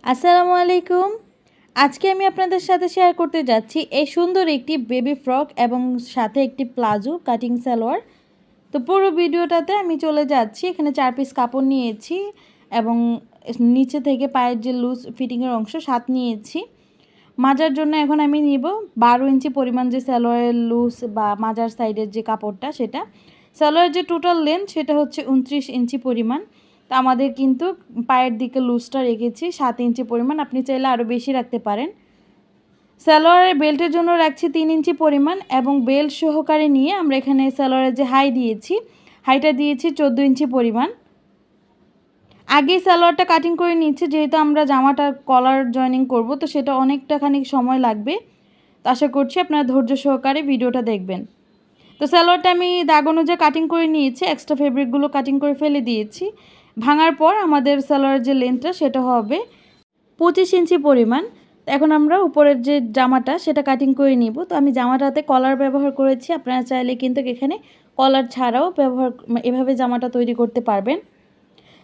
আসসালামু আলাইকুম। আজকে আমি আপনাদের সাথে শেয়ার করতে যাচ্ছি এই সুন্দর একটি বেবি ফ্রক এবং সাথে একটি প্লাজো কাটিং সালোয়ার। তো পুরো ভিডিওটাতে আমি চলে যাচ্ছি। এখানে 4 পিস কাপড় নিয়েছি এবং নিচে থেকে পায়ের যে লুজ ফিটিংয়ের অংশ 7 নিয়েছি। মাজার জন্য এখন আমি নিব 12 ইঞ্চি পরিমাণ যে সালোয়ারের লুজ বা মাজার সাইডের যে কাপড়টা সেটা। সালোয়ারের যে টোটাল লেন্থ সেটা হচ্ছে 29 ইঞ্চি পরিমাণ। তো আমাদের কিন্তু পায়ের দিকে লুজটা রেখেছি 7 ইঞ্চি পরিমাণ, আপনি চাইলে আরও বেশি রাখতে পারেন। সালোয়ারের বেল্টের জন্য রাখছি 3 ইঞ্চি পরিমাণ এবং বেল্ট সহকারে নিয়ে আমরা এখানে সালোয়ারের যে হাই দিয়েছি, হাইটা দিয়েছি 14 ইঞ্চি পরিমাণ। আগেই সালোয়ারটা কাটিং করে নিচ্ছি, যেহেতু আমরা জামাটা কলার জয়েনিং করব, তো সেটা অনেকটা খানিক সময় লাগবে। তো আশা করছি আপনারা ধৈর্য সহকারে ভিডিওটা দেখবেন। তো সালোয়ারটা আমি দাগ অনুযায়ী কাটিং করে নিয়েছি, এক্সট্রা ফেব্রিকগুলো কাটিং করে ফেলে দিয়েছি। ভাঙার পর আমাদের সালোয়ারের যে লেন্থটা সেটা হবে 25 ইঞ্চি পরিমাণ। এখন আমরা উপরের যে জামাটা সেটা কাটিং করে নিব। তো আমি জামাটাতে কলার ব্যবহার করেছি, আপনারা চাইলে কিন্তু এখানে কলার ছাড়াও এভাবে জামাটা তৈরি করতে পারবেন।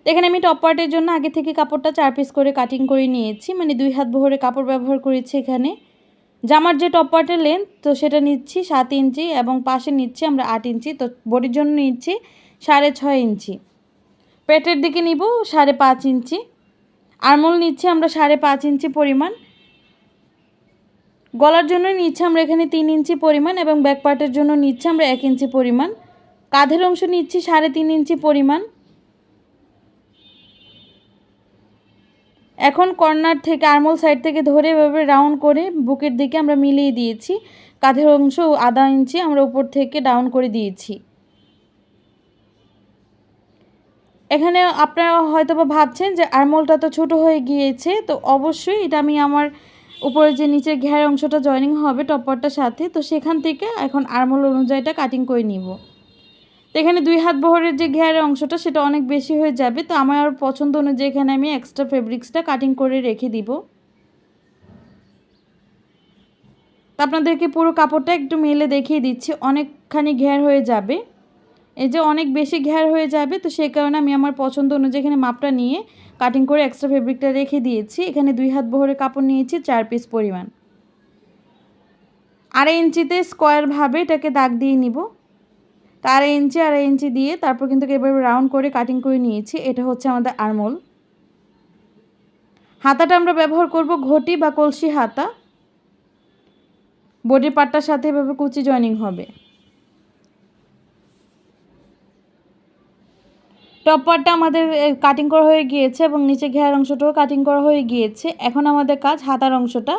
তো এখানে আমি টপ পার্টের জন্য আগে থেকে কাপড়টা 4 পিস করে কাটিং করে নিয়েছি, মানে 2 হাত বহরে কাপড় ব্যবহার করেছি এখানে। জামার যে টপ পার্টের লেন্থ তো সেটা নিচ্ছি 7 ইঞ্চি এবং পাশে নিচ্ছি আমরা 8 ইঞ্চি। তো বডির জন্য নিচ্ছি 6.5 ইঞ্চি, পেটের দিকে নিব 5.5 ইঞ্চি, আরমোল নিচ্ছি আমরা 5.5 ইঞ্চি পরিমাণ, গলার জন্য নিচ্ছি আমরা এখানে 3 ইঞ্চি পরিমাণ এবং ব্যাক পার্টের জন্য নিচ্ছি আমরা 1 ইঞ্চি পরিমাণ, কাঁধের অংশ নিচ্ছি 3.5 ইঞ্চি পরিমাণ। এখন কর্নার থেকে আরমোল সাইড থেকে ধরে এভাবে রাউন্ড করে বুকের দিকে আমরা মিলিয়ে দিয়েছি। কাঁধের অংশ 0.5 ইঞ্চি আমরা উপর থেকে ডাউন করে দিয়েছি। এখানে আপনারা হয়তো বা ভাবছেন যে আরমোলটা তো ছোট হয়ে গিয়েছে, তো অবশ্যই এটা আমি আমার উপরে যে নিচের ঘের অংশটা জয়েনিং হবে টপারটার সাথে, তো সেখান থেকে এখন আরমোল অনুযায়ীটা কাটিং করে নিব। তো এখানে 2 হাত বহরের যে ঘেরের অংশটা সেটা অনেক বেশি হয়ে যাবে, তো আমার পছন্দ অনুযায়ী এখানে আমি এক্সট্রা ফেব্রিক্সটা কাটিং করে রেখে দিব। তো আপনাদেরকে পুরো কাপড়টা একটু মেলে দেখিয়ে দিচ্ছি, অনেকখানি ঘের হয়ে যাবে। এই যে অনেক বেশি ঘের হয়ে যাবে, তো সেই কারণে আমি আমার পছন্দ অনুযায়ী এখানে মাপটা নিয়ে কাটিং করে এক্সট্রা ফেব্রিকটা রেখে দিয়েছি। এখানে 2 হাত বহরে কাপড় নিয়েছি 4 পিস পরিমাণ। 2.5 ইঞ্চিতে স্কোয়ারভাবে এটাকে দাগ দিয়ে নিব। তো 2.5 ইঞ্চি দিয়ে তারপর কিন্তু এভাবে রাউন্ড করে কাটিং করে নিয়েছি। এটা হচ্ছে আমাদের আরমোল। হাতাটা আমরা ব্যবহার করব ঘটি বা কলসি হাতা। বডির পাটটার সাথে এভাবে কুচি জয়েনিং হবে। টপ পার্টটা আমাদের কাটিং করা হয়ে গিয়েছে এবং নিচে ঘেরার অংশটাও কাটিং করা হয়ে গিয়েছে। এখন আমাদের কাজ হাতার অংশটা।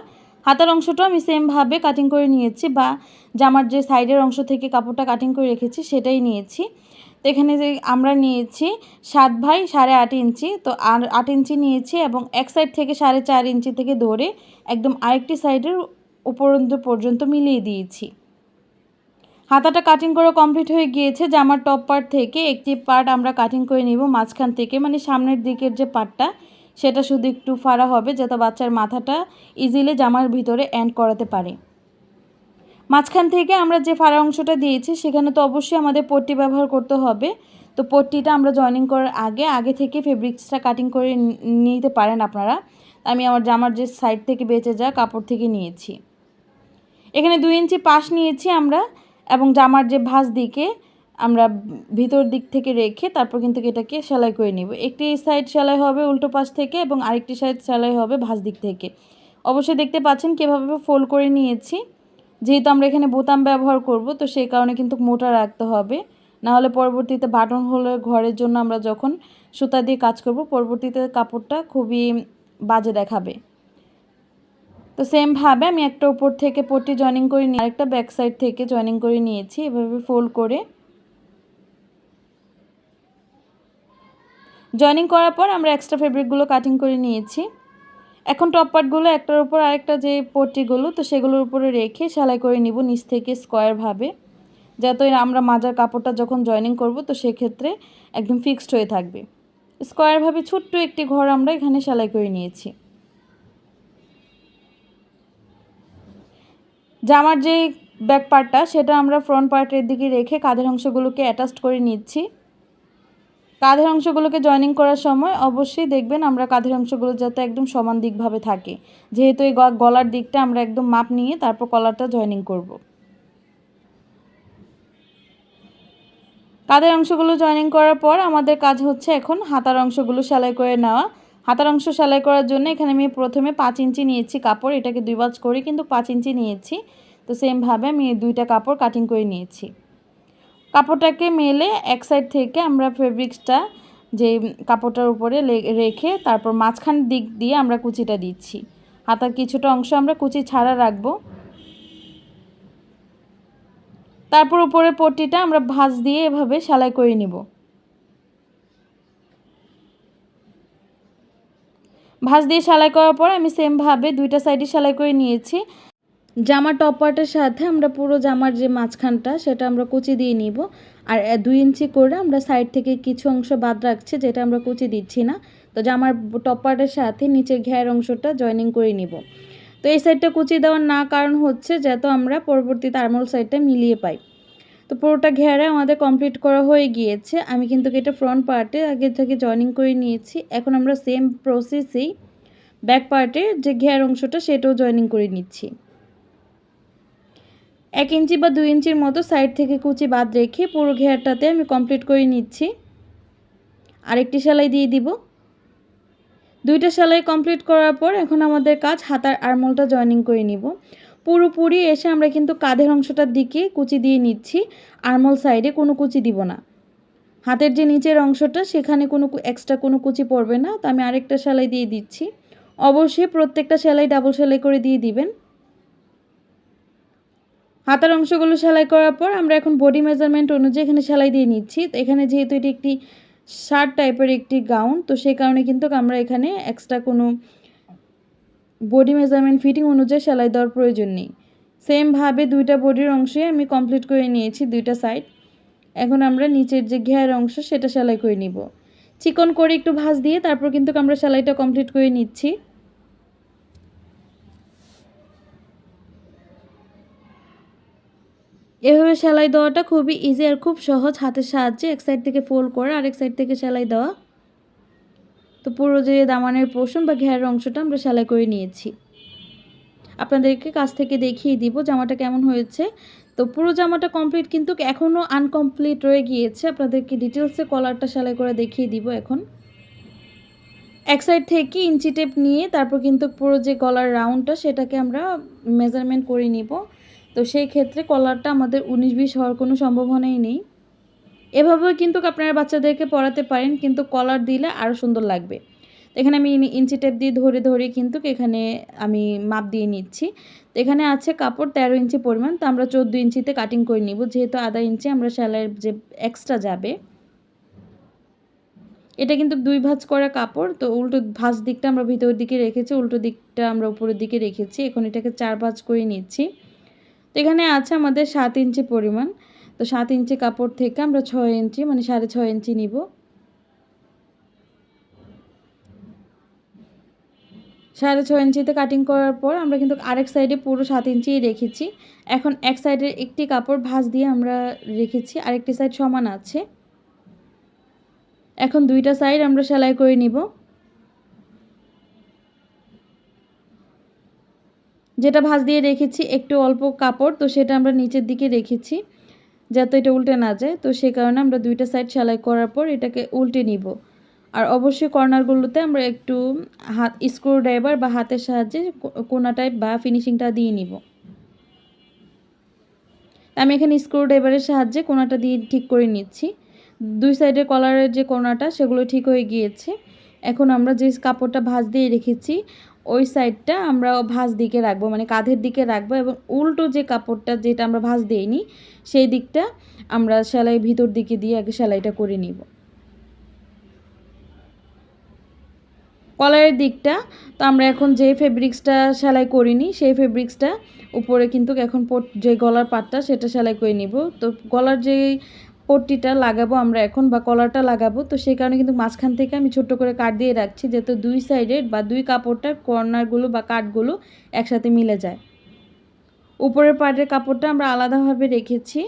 হাতার অংশটাও আমি সেমভাবে কাটিং করে নিয়েছি, বা জামার যে সাইডের অংশ থেকে কাপড়টা কাটিং করে রেখেছি সেটাই নিয়েছি। তো এখানে যে আমরা নিয়েছি 7/8.5 ইঞ্চি, তো 8 ইঞ্চি নিয়েছি এবং এক সাইড থেকে 4.5 ইঞ্চি থেকে ধরে একদম আরেকটি সাইডের উপরন্ত পর্যন্ত মিলিয়ে দিয়েছি। হাতাটা কাটিং করা কমপ্লিট হয়ে গিয়েছে। জামার টপ পার্ট থেকে একটি পার্ট আমরা কাটিং করে নিব মাঝখান থেকে, মানে সামনের দিকের যে পার্টটা সেটা শুধু একটু ফাড়া হবে, যাতে বাচ্চার মাথাটা ইজিলি জামার ভিতরে এন্ড করাতে পারে। মাঝখান থেকে আমরা যে ফাড়া অংশটা দিয়েছি সেখানে তো অবশ্যই আমাদের পট্টি ব্যবহার করতে হবে। তো পট্টিটা আমরা জয়েনিং করার আগে থেকে ফেব্রিক্সটা কাটিং করে নিতে পারেন আপনারা। আমি আমার জামার যে সাইড থেকে বেঁচে যাওয়া কাপড় থেকে নিয়েছি। এখানে 2 ইঞ্চি পাশ নিয়েছি আমরা এবং জামার যে ভাঁজ দিকে আমরা ভিতর দিক থেকে রেখে তারপর কিন্তু এটাকে সেলাই করে নিব। একটি সাইড সেলাই হবে উল্টো পাশ থেকে এবং আরেকটি সাইড সেলাই হবে ভাঁজ দিক থেকে। অবশ্যই দেখতে পাচ্ছেন কীভাবে ফোল্ড করে নিয়েছি। যেহেতু আমরা এখানে বোতাম ব্যবহার করব, তো সেই কারণে কিন্তু মোটা রাখতে হবে, নাহলে পরবর্তীতে বাটন হোলের ঘরের জন্য আমরা যখন সুতা দিয়ে কাজ করব পরবর্তীতে কাপড়টা খুবই বাজে দেখাবে। তো সেমভাবে আমি একটা উপর থেকে পট্টি জয়েনিং করে নিয়ে আরেকটা ব্যাক সাইড থেকে জয়েনিং করে নিয়েছি, এভাবে ফোল্ড করে। জয়েনিং করার পর আমরা এক্সট্রা ফেব্রিকগুলো কাটিং করে নিয়েছি। এখন টপ পার্টগুলো একটার উপর আরেকটা যে পট্টিগুলো তো সেগুলোর উপরে রেখে সেলাই করে নিব নিচ থেকে স্কোয়ারভাবে, যাতে আমরা মাজার কাপড়টা যখন জয়েনিং করব তো সেক্ষেত্রে একদম ফিক্সড হয়ে থাকবে। স্কোয়ারভাবে ছোট্ট একটি ঘর আমরা এখানে সেলাই করে নিয়েছি। জামার যে ব্যাক পার্টটা সেটা আমরা ফ্রন্ট পার্টের দিকে রেখে কাঁধের অংশগুলোকে অ্যাটাচড করে নিচ্ছি। কাঁধের অংশগুলোকে জয়েনিং করার সময় অবশ্যই দেখবেন আমরা কাঁধের অংশগুলো যাতে একদম সমান দিকভাবে থাকে, যেহেতু এই গলার দিকটা আমরা একদম মাপ নিয়ে তারপর কলারটা জয়েনিং করব। কাঁধের অংশগুলো জয়েনিং করার পর আমাদের কাজ হচ্ছে এখন হাতার অংশগুলো সেলাই করে নেওয়া। হাতার অংশ সেলাই করার জন্য এখানে আমি প্রথমে 5 ইঞ্চি নিয়েছি কাপড়, এটাকে 2 ভাঁজ করে কিন্তু 5 ইঞ্চি নিয়েছি। তো সেমভাবে আমি 2টা কাপড় কাটিং করে নিয়েছি। কাপড়টাকে মেলে এক সাইড থেকে আমরা ফেব্রিক্সটা যে কাপড়টার উপরে রেখে তারপর মাঝখান দিক দিয়ে আমরা কুচিটা দিচ্ছি। হাতার কিছুটা অংশ আমরা কুচি ছাড়া রাখবো। তারপর উপরের পট্টিটা আমরা ভাঁজ দিয়ে এভাবে সেলাই করে নিব। ভাঁজ দিয়ে সেলাই করার পর আমি সেমভাবে 2টা সাইডে সেলাই করে নিয়েছি। জামার টপ পার্টের সাথে আমরা পুরো জামার যে মাঝখানটা সেটা আমরা কুচি দিয়ে নিব। আর 2 ইঞ্চি করে আমরা সাইড থেকে কিছু অংশ বাদ রাখছি, যেটা আমরা কুচি দিচ্ছি না। তো জামার টপ পার্টের সাথে নিচের ঘের অংশটা জয়েনিং করে নিব। তো এই সাইডটা কুচি দেওয়ার না কারণ হচ্ছে যাতে আমরা পরবর্তীতে আরমোল সাইডটা মিলিয়ে পাই। তো পুরোটা ঘেরা আমাদের কমপ্লিট করা হয়ে গিয়েছে। আমি কিন্তু এটা ফ্রন্ট পার্টে আগে থেকে জয়েনিং করে নিয়েছি। এখন আমরা সেম প্রসেসেই ব্যাক পার্টের যে ঘের অংশটা সেটাও জয়েনিং করে নিচ্ছি। 1 ইঞ্চি বা 2 ইঞ্চির মতো সাইড থেকে কুচি বাদ রেখে পুরো ঘেরটাতে আমি কমপ্লিট করে নিচ্ছি। আরেকটি সেলাই দিয়ে দিব। 2টা সেলাই কমপ্লিট করার পর এখন আমাদের কাজ হাতার আরমোলটা জয়েনিং করে নিব। পুরোপুরি এসে আমরা কিন্তু কাঁধের অংশটার দিকে কুচি দিয়ে নিচ্ছি, আরমোল সাইডে কোনো কুচি দিব না। হাতের যে নিচের অংশটা সেখানে কোনো এক্সট্রা কোনো কুচি পড়বে না। তো আমি আরেকটা সেলাই দিয়ে দিচ্ছি। অবশ্যই প্রত্যেকটা সেলাই ডাবল সেলাই করে দিয়ে দিবেন। হাতার অংশগুলো সেলাই করার পর আমরা এখন বডি মেজারমেন্ট অনুযায়ী এখানে সেলাই দিয়ে নিচ্ছি। তো এখানে যেহেতু এটি একটি শার্ট টাইপের একটি গাউন, তো সেই কারণে কিন্তু আমরা এখানে এক্সট্রা কোনো বডি মেজারমেন্ট ফিটিং অনুযায়ী সেলাই দেওয়ার প্রয়োজন নেই। সেমভাবে 2টা বডির অংশে আমি কমপ্লিট করে নিয়েছি 2টা সাইড। এখন আমরা নিচের যে ঘের অংশ সেটা সেলাই করে নিব। চিকন করে একটু ভাঁজ দিয়ে তারপর কিন্তু আমরা সেলাইটা কমপ্লিট করে নিচ্ছি। এভাবে সেলাই দেওয়াটা খুবই ইজি আর খুব সহজ, হাতের সাহায্যে এক সাইড থেকে ফোল্ড করে আরেক সাইড থেকে সেলাই দেওয়া। তো পুরো যে দামানের পোর্শন বা ঘেরের অংশটা আমরা সেলাই করে নিয়েছি। আপনাদেরকে কাছ থেকে দেখিয়ে দিব জামাটা কেমন হয়েছে। তো পুরো জামাটা কমপ্লিট কিন্তু এখনও আনকমপ্লিট রয়ে গিয়েছে। আপনাদেরকে ডিটেলসে কলারটা সেলাই করে দেখিয়ে দিব এখন। এক সাইড থেকে ইঞ্চি টেপ নিয়ে তারপর কিন্তু পুরো যে গলার রাউন্ডটা সেটাকে আমরা মেজারমেন্ট করে নিব। তো সেই ক্ষেত্রে কলারটা আমাদের 19-20 হওয়ার কোনো সম্ভাবনাই নেই। এভাবেও কিন্তু আপনারা বাচ্চাদেরকে পরাতে পারেন, কিন্তু কলার দিলে আরও সুন্দর লাগবে। এখানে আমি ইঞ্চি টেপ দিয়ে ধরে ধরে কিন্তু এখানে আমি মাপ দিয়ে নিচ্ছি। তো এখানে আছে কাপড় 13 ইঞ্চি পরিমাণ, তো আমরা 14 ইঞ্চিতে কাটিং করে নিব, যেহেতু আধা ইঞ্চি আমরা সেলাইয়ের যে এক্সট্রা যাবে। এটা কিন্তু 2 ভাঁজ করা কাপড়, তো উল্টো ভাঁজ দিকটা আমরা ভিতরের দিকে রেখেছি, উল্টো দিকটা আমরা উপরের দিকে রেখেছি। এখন এটাকে 4 ভাঁজ করে নিচ্ছি। তো এখানে আছে আমাদের 7 ইঞ্চি পরিমাণ। তো 7 ইঞ্চি কাপড় থেকে আমরা 6 ইঞ্চি মানে 6.5 ইঞ্চি নিব। 6.5 ইঞ্চিতে কাটিং করার পর আমরা কিন্তু আরেক সাইডে পুরো 7 ইঞ্চিই রেখেছি। এখন এক সাইডের একটি কাপড় ভাঁজ দিয়ে আমরা রেখেছি, আরেকটি সাইড সমান আছে। এখন 2টা সাইড আমরা সেলাই করে নিব। যেটা ভাঁজ দিয়ে রেখেছি একটু অল্প কাপড়, তো সেটা আমরা নিচের দিকে রেখেছি যাতে এটা উল্টে না যায়। তো সেই কারণে আমরা 2টা সাইড সেলাই করার পর এটাকে উল্টে নিব। আর অবশ্যই কর্নারগুলোতে আমরা একটু স্ক্রুড্রাইভার বা হাতের সাহায্যে কোনাটায় বা ফিনিশিংটা দিয়ে নিব। আমি এখানে স্ক্রুড্রাইভারের সাহায্যে কোনাটা দিয়ে ঠিক করে নিচ্ছি। 2 সাইডের কলারের যে কোনাটা সেগুলো ঠিক হয়ে গিয়েছে। এখন আমরা যে কাপড়টা ভাঁজ দিয়ে রেখেছি ওই সাইডটা আমরা ভাঁজ দিকে রাখবো, মানে কাঁধের দিকে রাখবো, এবং উল্টো যে কাপড়টা যেটা আমরা ভাঁজ দিইনি সেই দিকটা আমরা সেলাই ভিতর দিকে দিয়ে আগে সেলাইটা করে নিব। কলারের দিকটা তো আমরা এখন যে ফেব্রিক্সটা সেলাই করিনি সেই ফেব্রিক্সটা উপরে কিন্তু এখন যে গলার পাটটা সেটা সেলাই করে নিব। তো গলার যে পট্টিটা লাগাবো আমরা এখন বা কলারটা লাগাবো, তো সেই কারণে কিন্তু মাঝখান থেকে আমি ছোট্ট করে কাট দিয়ে রাখছি যাতে 2 সাইডের বা 2 কাপড়টার কর্নারগুলো বা কাটগুলো একসাথে মিলে যায়। উপরের পাটের কাপড়টা আমরা আলাদাভাবে রেখেছি।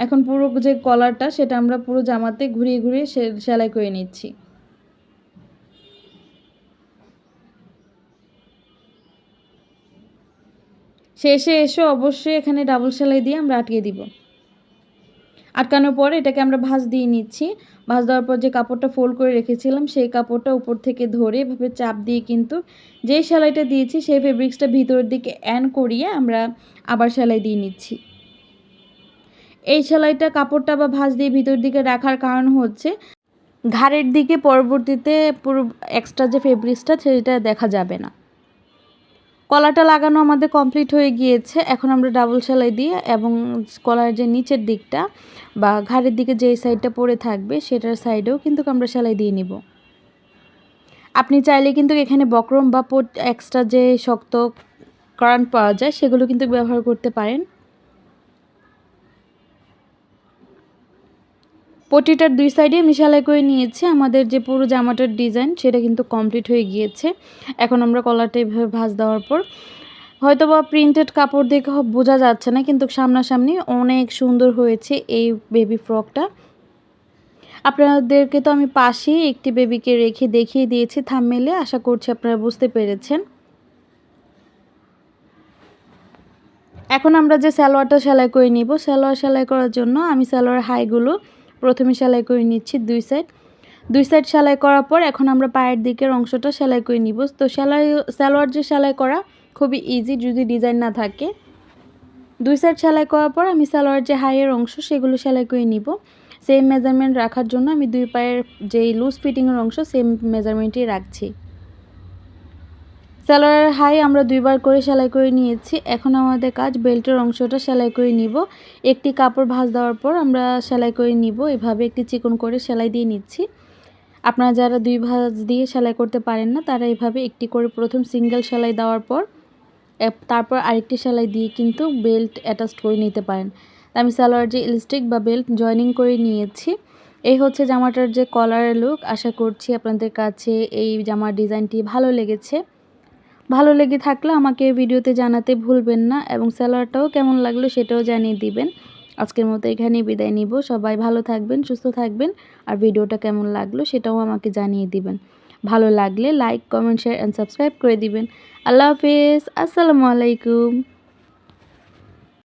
এখন পুরো যে কলারটা সেটা আমরা পুরো জামাতে ঘুরিয়ে ঘুরিয়ে সেলাই করে নিচ্ছি। শেষে এসে অবশ্যই এখানে ডাবল সেলাই দিয়ে আমরা আটকে দিব। আটকানোর পরে এটাকে আমরা ভাঁজ দিয়ে নিচ্ছি। ভাঁজ দেওয়ার পর যে কাপড়টা ফোল্ড করে রেখেছিলাম সেই কাপড়টা উপর থেকে ধরে এভাবে চাপ দিয়ে কিন্তু যেই সেলাইটা দিয়েছি সেই ফেব্রিক্সটা ভিতরের দিকে করিয়ে আমরা আবার সেলাই দিয়ে নিচ্ছি। এই সেলাইটা কাপড়টা বা ভাঁজ দিয়ে ভিতর দিকে রাখার কারণ হচ্ছে ঘাড়ের দিকে পরবর্তীতে পুরো এক্সট্রা যে ফেব্রিক্সটা সেটা দেখা যাবে না। কলারটা লাগানো আমাদের কমপ্লিট হয়ে গিয়েছে। এখন আমরা ডাবল সেলাই দিয়ে এবং কলার যে নিচের দিকটা বা ঘাড়ের দিকে যে সাইডটা পড়ে থাকবে সেটার সাইডেও কিন্তু আমরা সেলাই দিয়ে নিব। আপনি চাইলে কিন্তু এখানে বক্রম বা এক্সট্রা যে শক্ত কারণ পাওয়া যায় সেগুলো কিন্তু ব্যবহার করতে পারেন। পটিটার দুই সাইডে আমি সেলাই করে নিয়েছি। আমাদের যে পুরো জামাটার ডিজাইন সেটা কিন্তু কমপ্লিট হয়ে গিয়েছে। এখন আমরা কলারটা এভাবে ভাঁজ দেওয়ার পর হয়তোবা প্রিন্টেড কাপড় দেখে বোঝা যাচ্ছে না, কিন্তু সামনাসামনি অনেক সুন্দর হয়েছে এই বেবি ফ্রকটা। আপনাদেরকে তো আমি পাশেই একটি বেবিকে রেখে দেখিয়ে দিয়েছি থাম্বনেইলে, আশা করছি আপনারা বুঝতে পেরেছেন। এখন আমরা যে সালোয়ারটা সেলাই করে নিব, সালোয়ার সেলাই করার জন্য আমি সালোয়ার হাইগুলো প্রথমে সেলাই করে নিচ্ছি দুই সাইড সেলাই করার পর এখন আমরা পায়ের দিকের অংশটা সেলাই করে নিব। তো সালোয়ার যে সেলাই করা খুবই ইজি যদি ডিজাইন না থাকে। দুই সাইড সেলাই করার পর আমি সালোয়ার যে হাইয়ের অংশ সেগুলো সেলাই করে নিব। সেম মেজারমেন্ট রাখার জন্য আমি দুই পায়ের যেই লুজ ফিটিংয়ের অংশ সেম মেজারমেন্টই রাখছি। সালোয়ারের হাই আমরা দুইবার করে সেলাই করে নিয়েছি। এখন আমাদের কাজ বেল্টের অংশটা সেলাই করে নিব। একটি কাপড় ভাঁজ দেওয়ার পর আমরা সেলাই করে নিব। এভাবে একটি চিকন করে সেলাই দিয়ে নিচ্ছি। আপনারা যারা দুই ভাঁজ দিয়ে সেলাই করতে পারেন না তারা এভাবে একটি করে প্রথম সিঙ্গেল সেলাই দেওয়ার পর তারপর আরেকটি সেলাই দিয়ে কিন্তু বেল্ট অ্যাটাচ করে নিতে পারেন। আমি সালোয়ার যে ইলাস্টিক বা বেল্ট জয়েনিং করে নিয়েছি। এই হচ্ছে জামাটার যে কলারের লুক। আশা করছি আপনাদের কাছে এই জামার ডিজাইনটি ভালো লেগেছে। ভালো লেগে থাকলে আমাকে ভিডিওতে জানাতে ভুলবেন না এবং সালোয়ারটাও কেমন লাগলো সেটাও জানিয়ে দিবেন। আজকের মতো এখানেই বিদায় নিব। সবাই ভালো থাকবেন, সুস্থ থাকবেন আর ভিডিওটা কেমন লাগলো সেটাও আমাকে জানিয়ে দিবেন। ভালো লাগলে like, comment, share and subscribe করে দিবেন। আল্লাহ হাফেজ। আসসালামু আলাইকুম।